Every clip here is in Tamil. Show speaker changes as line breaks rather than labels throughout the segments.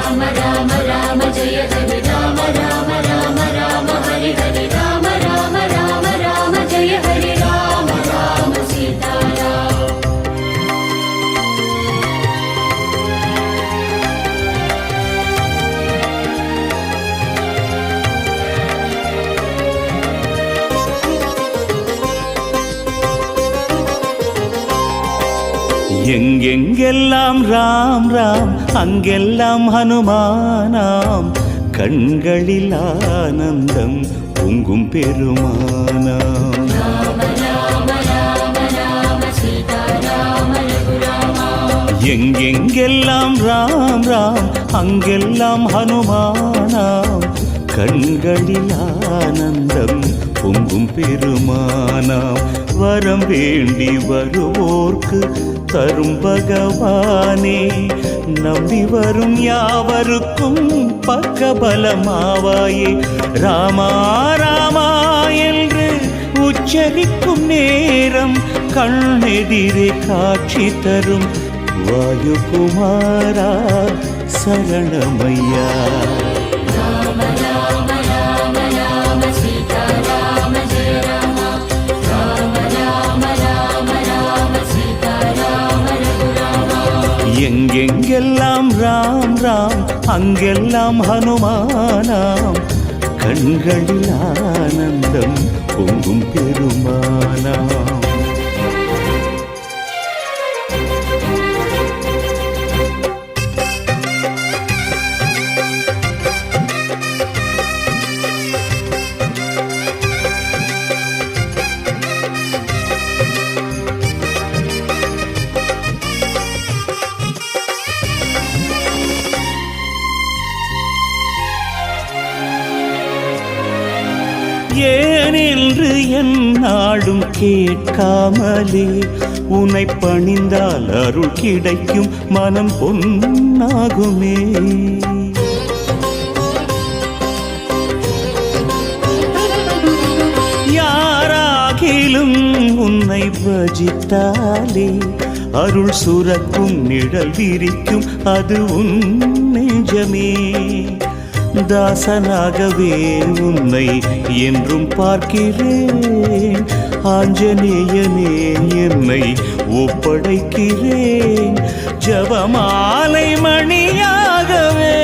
राम राम राम जय हरि राम राम राम राम हरि हरि राम राम राम राम जय हरि राम राम सीताराम
எங்கெங்கெல்லாம் ராம் ராம் அங்கெல்லாம் ஹனுமானாம் கண்களில் ஆனந்தம் பொங்கும் பெருமானாம் எங்கெங்கெல்லாம் ராம் ராம் அங்கெல்லாம் ஹனுமானாம் கண்களில் ஆனந்தம் பொங்கும் பெருமானாம் வரம் வேண்டி வருவோர்க்கு தரும் பகவானே நம்பி வரும் யாவருக்கும் பக்கபலமாவாயே ராமா ராமா என்று உச்சரிக்கும் நேரம் கண்ணெதிரே காட்சி தரும் வாயுகுமாரா சரணமையா எங்கெங்கெல்லாம் ராம் ராம் அங்கெல்லாம் ஹனுமானாம் கண்களில் ஆனந்தம் பொங்கும் பெருமானாம் ஏனென்று என் நாடும் கேட்காமலே உன்னை பணிந்தால் அருள் கிடைக்கும் மனம் பொன்னாகுமே யாராகிலும் உன்னை பஜித்தாலே அருள் சுரக்கும் நிழல் விரிக்கும் அது உன் நெஞ்சமே தாசனாகவே உன்னை என்றும் பார்க்கிறேன் ஆஞ்சநேயனே என்னை ஒப்படைக்கிறேன் ஜபமாலை மணியாகவே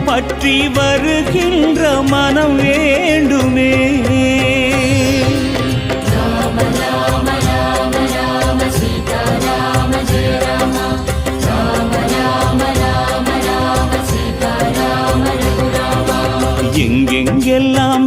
பற்றி வருகின்ற மனம் வேண்டுமே எங்கெங்கெல்லாம்